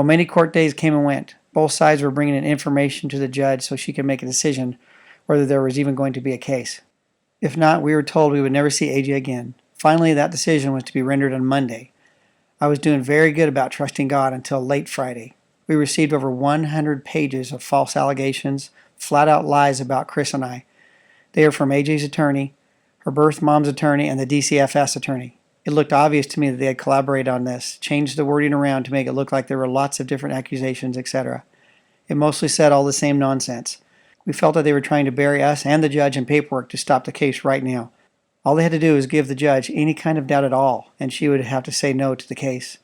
Well, many court days came and went. Both sides were bringing in information to the judge so she could make a decision whether there was even going to be a case. If not, we were told we would never see AJ again. Finally, that decision was to be rendered on Monday. I was doing very good about trusting God until late Friday. We received over 100 pages of false allegations, flat-out lies about Chris and I. They are from AJ's attorney, her birth mom's attorney, and the DCFS attorney. It looked obvious to me that they had collaborated on this, changed the wording around to make it look like there were lots of different accusations, etc. It mostly said all the same nonsense. We felt that they were trying to bury us and the judge in paperwork to stop the case right now. All they had to do was give the judge any kind of doubt at all, and she would have to say no to the case.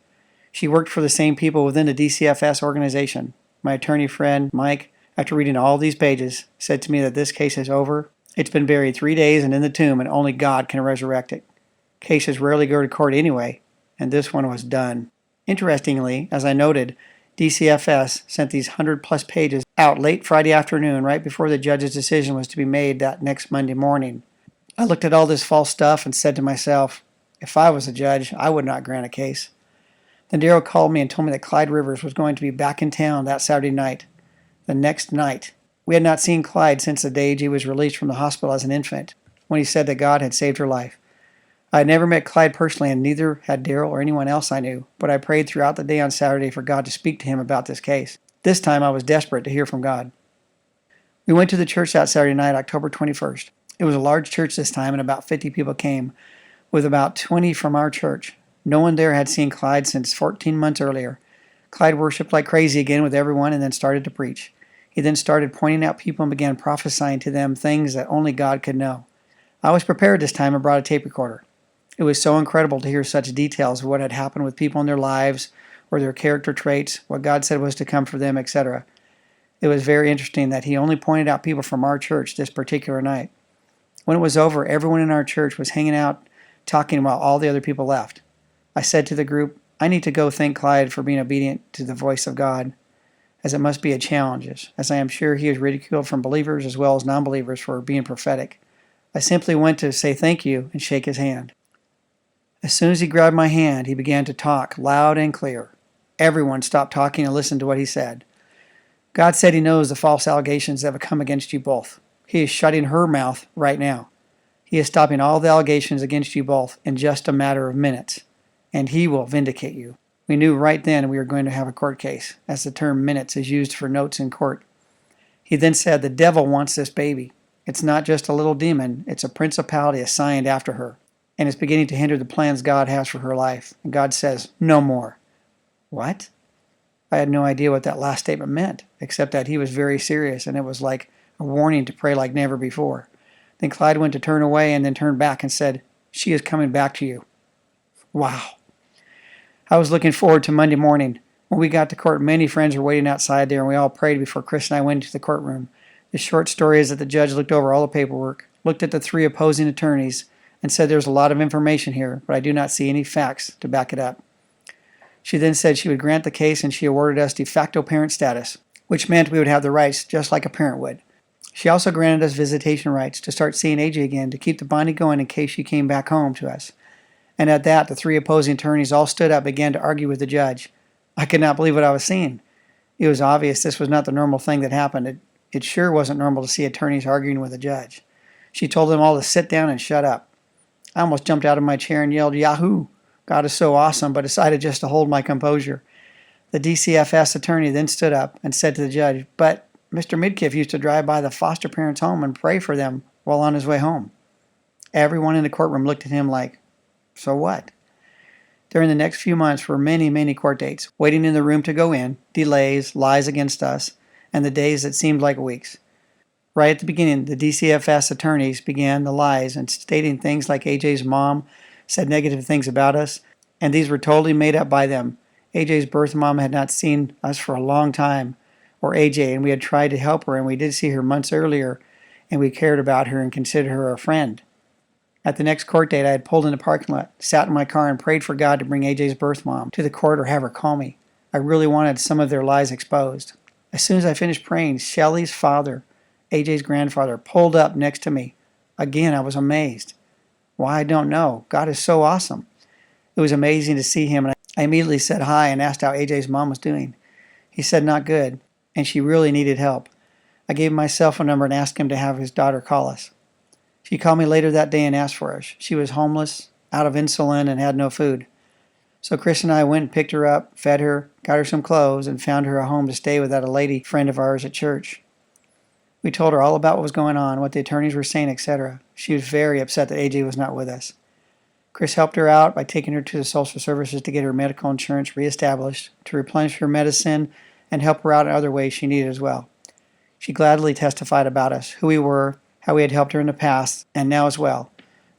She worked for the same people within the DCFS organization. My attorney friend, Mike, after reading all these pages, said to me that this case is over. It's been buried 3 days and in the tomb, and only God can resurrect it. Cases rarely go to court anyway, and this one was done. Interestingly, as I noted, DCFS sent these 100-plus pages out late Friday afternoon, right before the judge's decision was to be made that next Monday morning. I looked at all this false stuff and said to myself, if I was a judge, I would not grant a case. Then Darryl called me and told me that Clyde Rivers was going to be back in town that Saturday night. The next night. We had not seen Clyde since the day he was released from the hospital as an infant, when he said that God had saved her life. I had never met Clyde personally, and neither had Darryl or anyone else I knew, but I prayed throughout the day on Saturday for God to speak to him about this case. This time I was desperate to hear from God. We went to the church that Saturday night, October 21st. It was a large church this time, and about 50 people came, with about 20 from our church. No one there had seen Clyde since 14 months earlier. Clyde worshiped like crazy again with everyone and then started to preach. He then started pointing out people and began prophesying to them things that only God could know. I was prepared this time and brought a tape recorder. It was so incredible to hear such details of what had happened with people in their lives, or their character traits, what God said was to come for them, etc. It was very interesting that he only pointed out people from our church this particular night. When it was over, everyone in our church was hanging out, talking while all the other people left. I said to the group, I need to go thank Clyde for being obedient to the voice of God, as it must be a challenge, as I am sure he is ridiculed from believers as well as non-believers for being prophetic. I simply went to say thank you and shake his hand. As soon as he grabbed my hand, he began to talk loud and clear. Everyone stopped talking and listened to what he said. God said he knows the false allegations that have come against you both. He is shutting her mouth right now. He is stopping all the allegations against you both in just a matter of minutes, and he will vindicate you. We knew right then we were going to have a court case, as the term minutes is used for notes in court. He then said, the devil wants this baby. It's not just a little demon, it's a principality assigned after her, and it's beginning to hinder the plans God has for her life. And God says, no more. What? I had no idea what that last statement meant, except that he was very serious, and it was like a warning to pray like never before. Then Clyde went to turn away and then turned back and said, she is coming back to you. Wow. I was looking forward to Monday morning. When we got to court, many friends were waiting outside there, and we all prayed before Chris and I went into the courtroom. The short story is that the judge looked over all the paperwork, looked at the 3 opposing attorneys, and said there's a lot of information here, but I do not see any facts to back it up. She then said she would grant the case, and she awarded us de facto parent status, which meant we would have the rights just like a parent would. She also granted us visitation rights to start seeing AJ again to keep the bonding going in case she came back home to us. And at that, the 3 opposing attorneys all stood up and began to argue with the judge. I could not believe what I was seeing. It was obvious this was not the normal thing that happened. It sure wasn't normal to see attorneys arguing with a judge. She told them all to sit down and shut up. I almost jumped out of my chair and yelled, Yahoo! God is so awesome, but decided just to hold my composure. The DCFS attorney then stood up and said to the judge, but Mr. Midkiff used to drive by the foster parents' home and pray for them while on his way home. Everyone in the courtroom looked at him like, so what? During the next few months were many, many court dates, waiting in the room to go in, delays, lies against us, and the days that seemed like weeks. Right at the beginning, the DCFS attorneys began the lies and stating things like AJ's mom said negative things about us, and these were totally made up by them. AJ's birth mom had not seen us for a long time, or AJ, and we had tried to help her, and we did see her months earlier, and we cared about her and considered her a friend. At the next court date, I had pulled in the parking lot, sat in my car, and prayed for God to bring AJ's birth mom to the court or have her call me. I really wanted some of their lies exposed. As soon as I finished praying, Shelley's father, AJ's grandfather, pulled up next to me. Again, I was amazed. Why, I don't know. God is so awesome. It was amazing to see him, and I immediately said hi and asked how AJ's mom was doing. He said not good, and she really needed help. I gave him my cell phone number and asked him to have his daughter call us. She called me later that day and asked for us. She was homeless, out of insulin, and had no food. So Chris and I went and picked her up, fed her, got her some clothes, and found her a home to stay with at a lady friend of ours at church. We told her all about what was going on, what the attorneys were saying, etc. She was very upset that AJ was not with us. Chris helped her out by taking her to the social services to get her medical insurance reestablished, to replenish her medicine, and help her out in other ways she needed as well. She gladly testified about us, who we were, how we had helped her in the past, and now as well,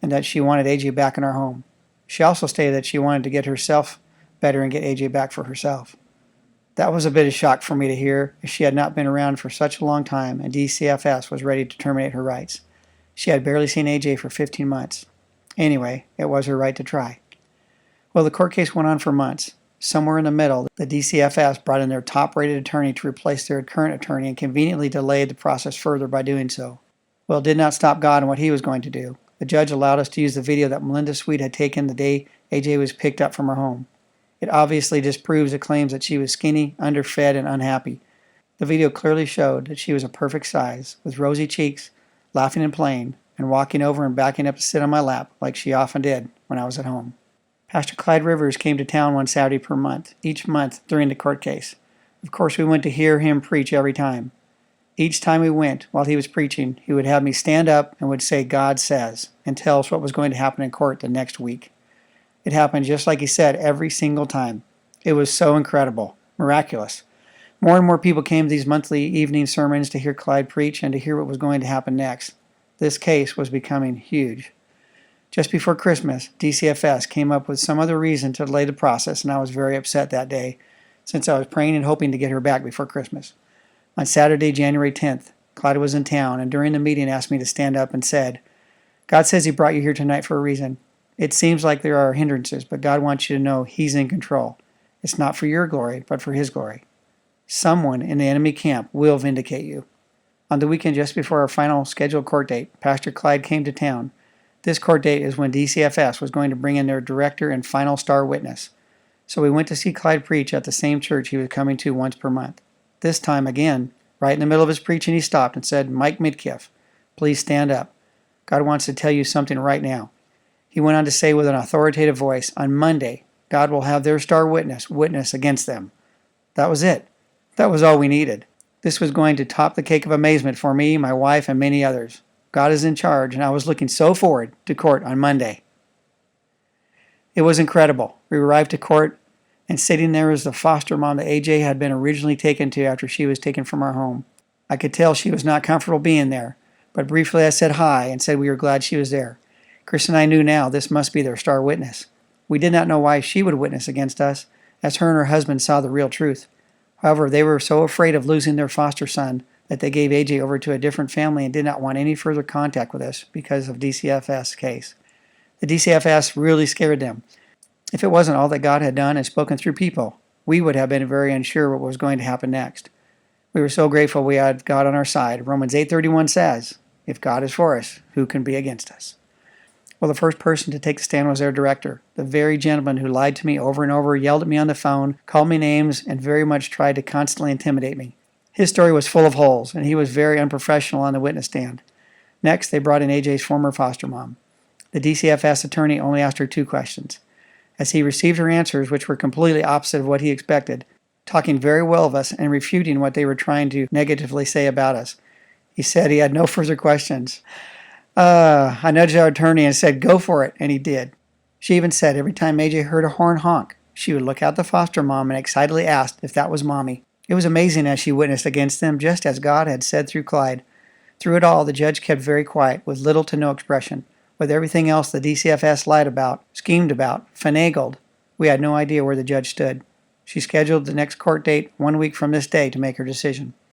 and that she wanted AJ back in our home. She also stated that she wanted to get herself better and get AJ back for herself. That was a bit of shock for me to hear, as she had not been around for such a long time and DCFS was ready to terminate her rights. She had barely seen AJ for 15 months. Anyway, it was her right to try. Well, the court case went on for months. Somewhere in the middle, the DCFS brought in their top-rated attorney to replace their current attorney and conveniently delayed the process further by doing so. Well, it did not stop God in what he was going to do. The judge allowed us to use the video that Melinda Sweet had taken the day AJ was picked up from her home. It obviously disproves the claims that she was skinny, underfed, and unhappy. The video clearly showed that she was a perfect size, with rosy cheeks, laughing and playing, and walking over and backing up to sit on my lap like she often did when I was at home. Pastor Clyde Rivers came to town one Saturday per month, each month during the court case. Of course, we went to hear him preach every time. Each time we went, while he was preaching, he would have me stand up and would say, "God says," and tell us what was going to happen in court the next week. It happened just like he said every single time. It was so incredible, miraculous. More and more people came to these monthly evening sermons to hear Clyde preach and to hear what was going to happen next. This case was becoming huge. Just before Christmas, DCFS came up with some other reason to delay the process, and I was very upset that day, since I was praying and hoping to get her back before Christmas. On Saturday, January 10th, Clyde was in town, and during the meeting asked me to stand up and said, "God says he brought you here tonight for a reason. It seems like there are hindrances, but God wants you to know he's in control. It's not for your glory, but for his glory. Someone in the enemy camp will vindicate you." On the weekend just before our final scheduled court date, Pastor Clyde came to town. This court date is when DCFS was going to bring in their director and final star witness. So we went to see Clyde preach at the same church he was coming to once per month. This time, again, right in the middle of his preaching, he stopped and said, "Mike Midkiff, please stand up. God wants to tell you something right now." He went on to say with an authoritative voice, "On Monday, God will have their star witness against them." That was it. That was all we needed. This was going to top the cake of amazement for me, my wife, and many others. God is in charge, and I was looking so forward to court on Monday. It was incredible. We arrived to court, and sitting there was the foster mom that AJ had been originally taken to after she was taken from our home. I could tell she was not comfortable being there, but briefly I said hi and said we were glad she was there. Chris and I knew now this must be their star witness. We did not know why she would witness against us, as her and her husband saw the real truth. However, they were so afraid of losing their foster son that they gave AJ over to a different family and did not want any further contact with us because of DCFS case. The DCFS really scared them. If it wasn't all that God had done and spoken through people, we would have been very unsure what was going to happen next. We were so grateful we had God on our side. Romans 8:31 says, "If God is for us, who can be against us?" Well, the first person to take the stand was their director, the very gentleman who lied to me over and over, yelled at me on the phone, called me names, and very much tried to constantly intimidate me. His story was full of holes, and he was very unprofessional on the witness stand. Next, they brought in AJ's former foster mom. The DCFS attorney only asked her 2 questions. As he received her answers, which were completely opposite of what he expected, talking very well of us and refuting what they were trying to negatively say about us, he said he had no further questions. I nudged our attorney and said, "Go for it," and he did. She even said every time AJ heard a horn honk, she would look at the foster mom and excitedly asked if that was Mommy. It was amazing as she witnessed against them, just as God had said through Clyde. Through it all, the judge kept very quiet, with little to no expression. With everything else the DCFS lied about, schemed about, finagled, we had no idea where the judge stood. She scheduled the next court date 1 week from this day to make her decision.